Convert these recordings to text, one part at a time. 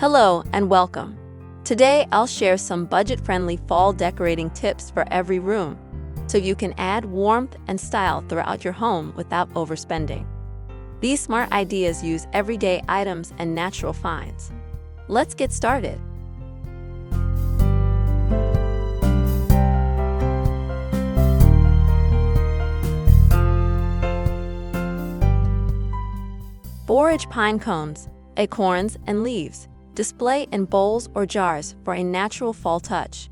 Hello and welcome. Today I'll share some budget-friendly fall decorating tips for every room, so you can add warmth and style throughout your home without overspending. These smart ideas use everyday items and natural finds. Let's get started. Forage pine cones, acorns, and leaves. Display in bowls or jars for a natural fall touch.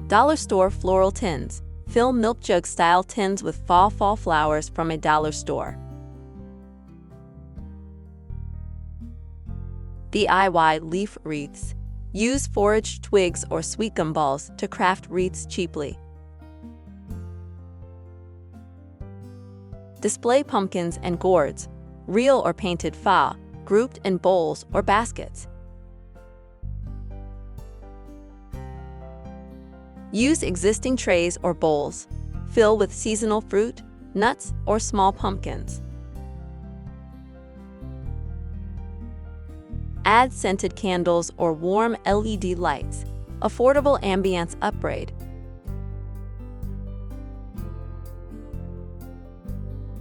Dollar store floral tins. Fill milk jug style tins with fall flowers from a dollar store. DIY leaf wreaths. Use foraged twigs or sweet gum balls to craft wreaths cheaply. Display pumpkins and gourds, real or painted faux, grouped in bowls or baskets. Use existing trays or bowls. Fill with seasonal fruit, nuts, or small pumpkins. Add scented candles or warm LED lights. Affordable ambience upgrade.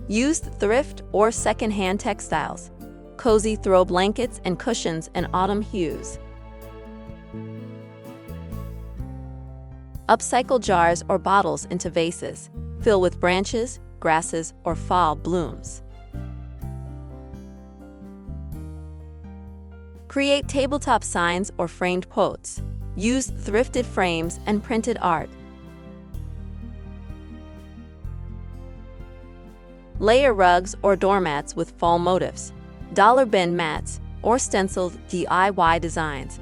Use thrift or second-hand textiles. Cozy throw blankets and cushions in autumn hues. Upcycle jars or bottles into vases. Fill with branches, grasses, or fall blooms. Create tabletop signs or framed quotes. Use thrifted frames and printed art. Layer rugs or doormats with fall motifs, dollar bin mats, or stenciled DIY designs.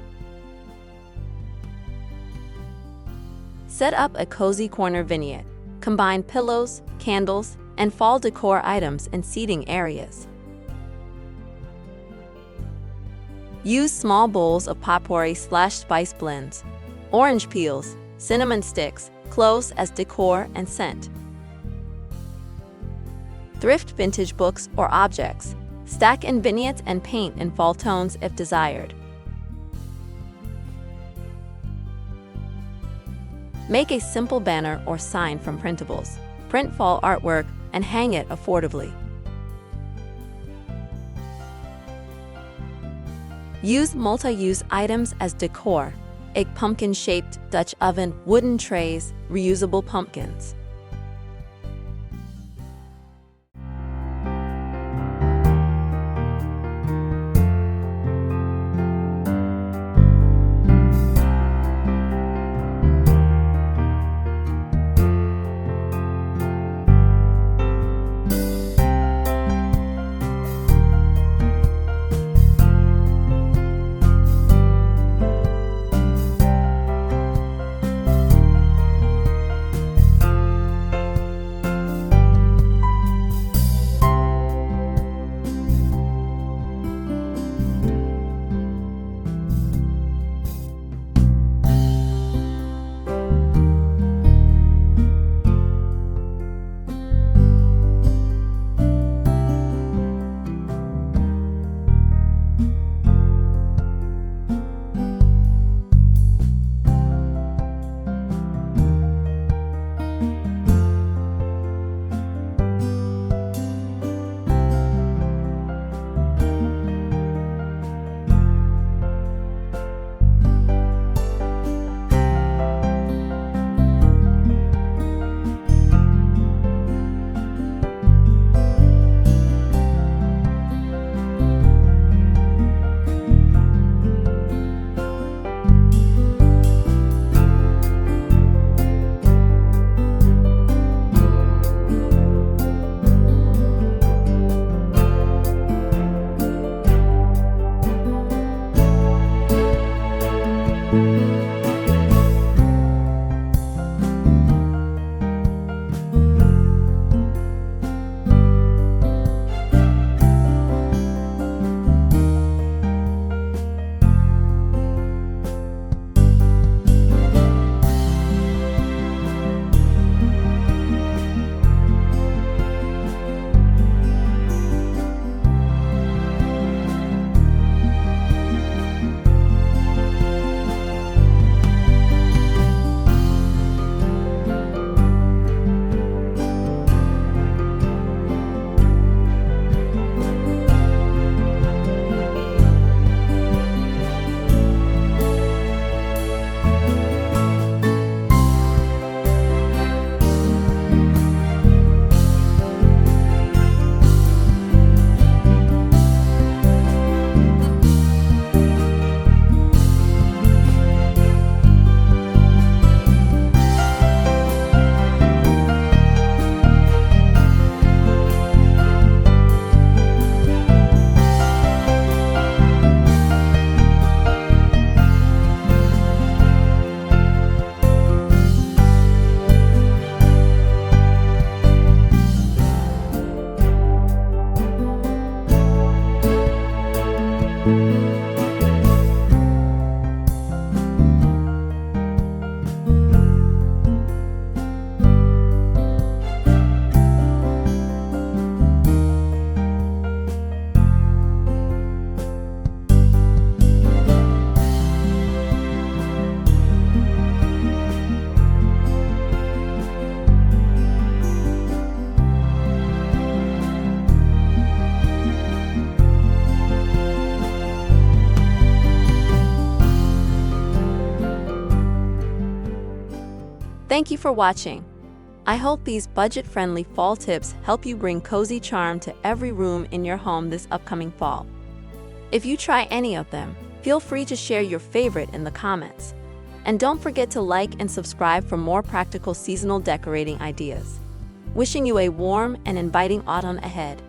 Set up a cozy corner vignette. Combine pillows, candles, and fall decor items in seating areas. Use small bowls of potpourri/spice blends, orange peels, cinnamon sticks, cloves as decor and scent. Thrift vintage books or objects. Stack in vignettes and paint in fall tones if desired. Make a simple banner or sign from printables. Print fall artwork and hang it affordably. Use multi-use items as decor. A pumpkin-shaped Dutch oven, wooden trays, reusable pumpkins. Thank you for watching. I hope these budget-friendly fall tips help you bring cozy charm to every room in your home this upcoming fall. If you try any of them, feel free to share your favorite in the comments. And don't forget to like and subscribe for more practical seasonal decorating ideas. Wishing you a warm and inviting autumn ahead.